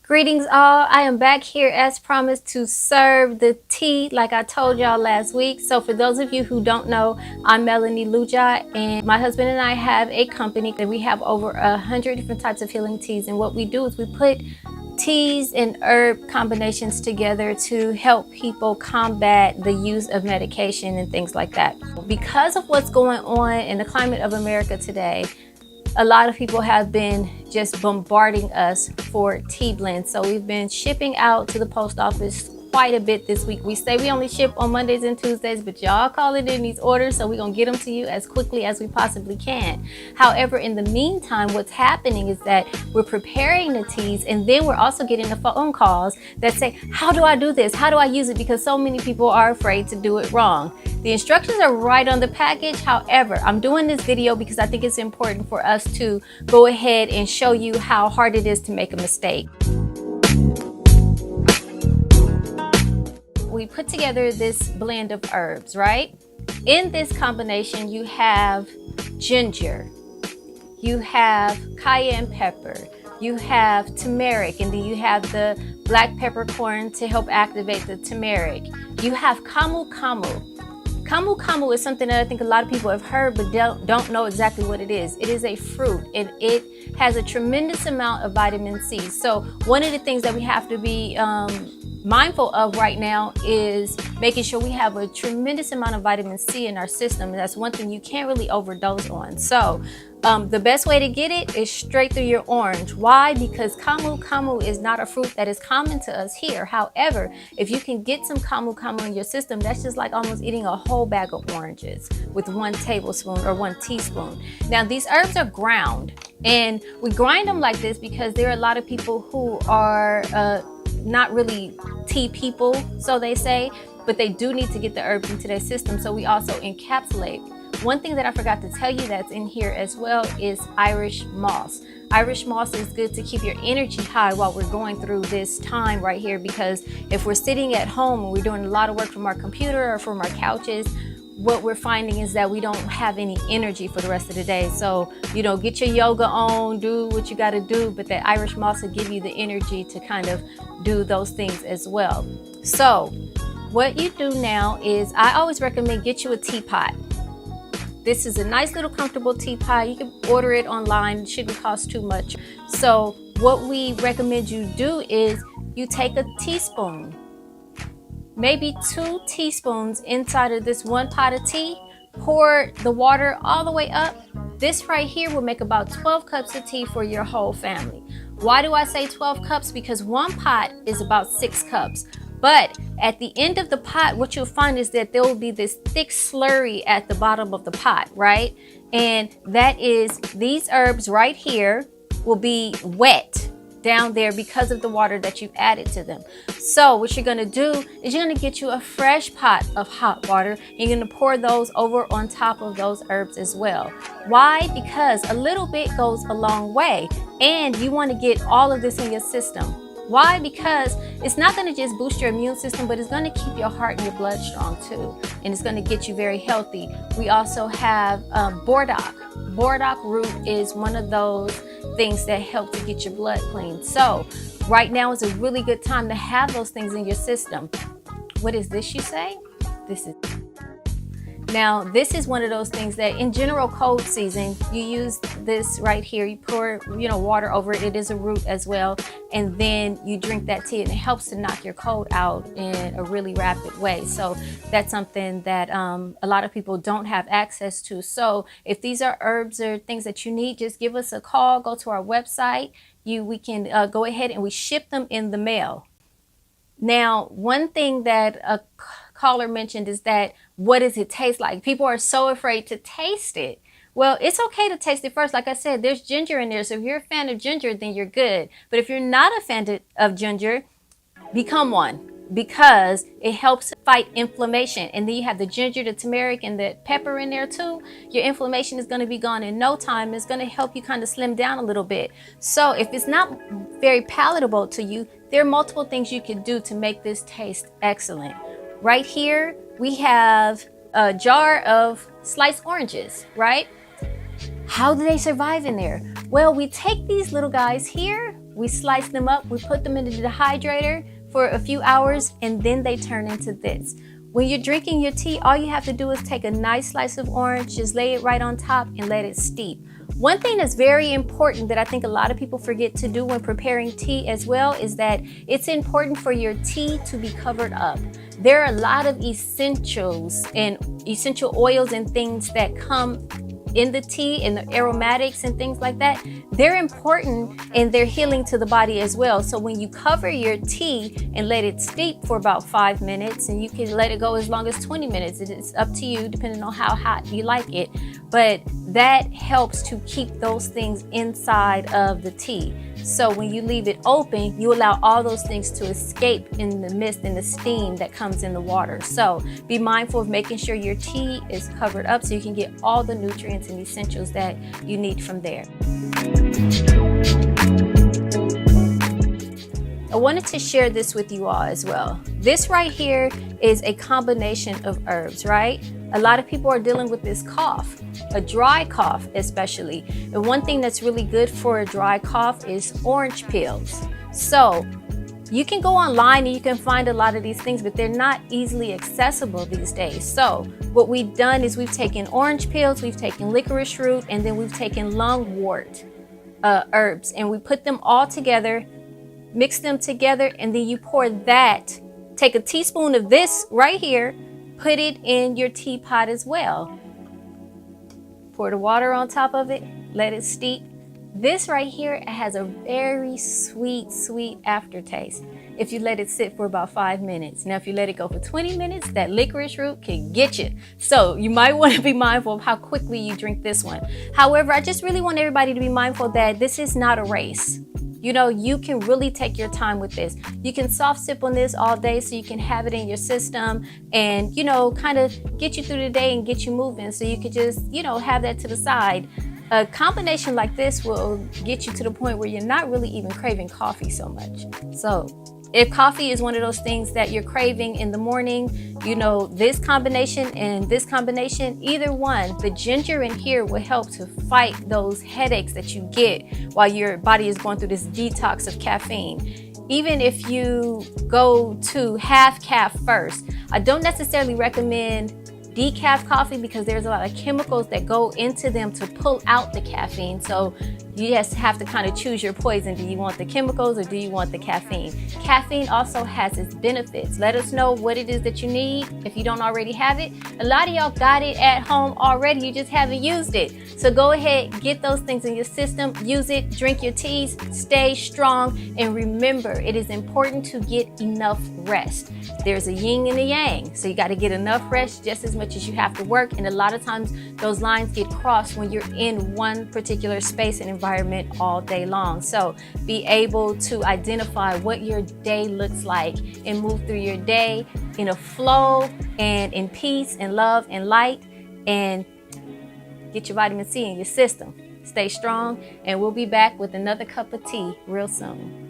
Greetings all, I am back here as promised to serve the tea like I told y'all last week. So for those of you who don't know, I'm Melanie and my husband and I have a company that we have over 100 different types of healing teas, and what we do is we put teas and herb combinations together to help people combat the use of medication and things like that. Because of what's going on in the climate of America today, a lot of people have been just bombarding us for tea blends. So we've been shipping out to the post office quite a bit this week. We say we only ship on Mondays and Tuesdays, but y'all call it in these orders, so we're gonna get them to you as quickly as we possibly can. However, in the meantime, what's happening is that we're preparing the teas, and then we're also getting the phone calls that say, how do I do this? How do I use it? Because so many people are afraid to do it wrong. The instructions are right on the package. However, I'm doing this video because I think it's important for us to go ahead and show you how hard it is to make a mistake. We put together this blend of herbs, right? In this combination, you have ginger, you have cayenne pepper, you have turmeric, and then you have the black peppercorn to help activate the turmeric. You have camu camu. Camu camu is something that I think a lot of people have heard but don't know exactly what it is. It is a fruit, and it has a tremendous amount of vitamin C. So one of the things that we have to be mindful of right now is making sure we have a tremendous amount of vitamin C in our system, and that's one thing you can't really overdose on. So the best way to get it is straight through your orange. Why? Because camu camu is not a fruit that is common to us here. However, if you can get some camu camu in your system, that's just like almost eating a whole bag of oranges with 1 tablespoon or 1 teaspoon. Now, these herbs are ground, and we grind them like this because there are a lot of people who are not really tea people, so they say, but they do need to get the herbs into their system, so we also encapsulate. One thing that I forgot to tell you that's in here as well is Irish moss. Irish moss is good to keep your energy high while we're going through this time right here, because if we're sitting at home and we're doing a lot of work from our computer or from our couches, what we're finding is that we don't have any energy for the rest of the day. So, you know, get your yoga on, do what you got to do, but that Irish moss will give you the energy to kind of do those things as well. So what you do now is, I always recommend get you a teapot. This is a nice little comfortable teapot. You can order it online. It shouldn't cost too much. So what we recommend you do is you take a teaspoon, maybe 2 teaspoons inside of this 1 pot of tea, pour the water all the way up. This right here will make about 12 cups of tea for your whole family. Why do I say 12 cups? Because 1 pot is about 6 cups. But at the end of the pot, what you'll find is that there will be this thick slurry at the bottom of the pot, right? And that is, these herbs right here will be wet down there because of the water that you've added to them. So what you're gonna do is you're gonna get you a fresh pot of hot water, and you're gonna pour those over on top of those herbs as well. Why? Because a little bit goes a long way, and you wanna get all of this in your system. Why? Because it's not going to just boost your immune system, but it's going to keep your heart and your blood strong too. And it's going to get you very healthy. We also have burdock. Burdock root is one of those things that help to get your blood clean. So right now is a really good time to have those things in your system. What is this, you say? Now, this is one of those things that in general cold season, you use this right here. You pour, water over it. It is a root as well. And then you drink that tea, and it helps to knock your cold out in a really rapid way. So that's something that a lot of people don't have access to. So if these are herbs or things that you need, just give us a call, go to our website. We can go ahead and we ship them in the mail. Now, one thing that a caller mentioned is that, what does it taste like? People are so afraid to taste it. Well, it's okay to taste it first. Like I said, there's ginger in there. So if you're a fan of ginger, then you're good. But if you're not a fan of ginger, become one, because it helps fight inflammation. And then you have the ginger, the turmeric, and the pepper in there too. Your inflammation is going to be gone in no time. It's going to help you kind of slim down a little bit. So if it's not very palatable to you, there are multiple things you can do to make this taste excellent. Right here, we have a jar of sliced oranges, right? How do they survive in there? Well, we take these little guys here, we slice them up, we put them in the dehydrator for a few hours, and then they turn into this. When you're drinking your tea, all you have to do is take a nice slice of orange, just lay it right on top and let it steep. One thing that's very important that I think a lot of people forget to do when preparing tea as well is that it's important for your tea to be covered up. There are a lot of essentials and essential oils and things that come in the tea and the aromatics and things like that. They're important and they're healing to the body as well. So when you cover your tea and let it steep for about 5 minutes, and you can let it go as long as 20 minutes, it's up to you depending on how hot you like it, but that helps to keep those things inside of the tea. So when you leave it open, you allow all those things to escape in the mist and the steam that comes in the water. So be mindful of making sure your tea is covered up so you can get all the nutrients and essentials that you need from there. I wanted to share this with you all as well. This right here is a combination of herbs, right? A lot of people are dealing with this cough, a dry cough especially. And one thing that's really good for a dry cough is orange peels. So you can go online and you can find a lot of these things, but they're not easily accessible these days. So what we've done is we've taken orange peels, we've taken licorice root, and then we've taken lungwort herbs, and we put them all together, mix them together, and then you pour that. Take a teaspoon of this right here, put it in your teapot as well. Pour the water on top of it, let it steep. This right here has a very sweet, sweet aftertaste if you let it sit for about 5 minutes. Now, if you let it go for 20 minutes, that licorice root can get you. So you might want to be mindful of how quickly you drink this one. However, I just really want everybody to be mindful that this is not a race. You know, you can really take your time with this. You can soft sip on this all day so you can have it in your system and, you know, kind of get you through the day and get you moving. So you could just, you know, have that to the side. A combination like this will get you to the point where you're not really even craving coffee so much. So if coffee is one of those things that you're craving in the morning, you know, this combination and this combination, either one, the ginger in here will help to fight those headaches that you get while your body is going through this detox of caffeine. Even if you go to half caf first, I don't necessarily recommend decaf coffee because there's a lot of chemicals that go into them to pull out the caffeine. So you just have to kind of choose your poison. Do you want the chemicals or do you want the caffeine? Caffeine also has its benefits. Let us know what it is that you need if you don't already have it. A lot of y'all got it at home already, you just haven't used it. So go ahead, get those things in your system, use it, drink your teas, stay strong, and remember, it is important to get enough rest. There's a yin and a yang, so you got to get enough rest just as much as you have to work, and a lot of times those lines get crossed when you're in one particular space and environment all day long. So be able to identify what your day looks like and move through your day in a flow and in peace and love and light, and get your vitamin C in your system. Stay strong, and we'll be back with another cup of tea real soon.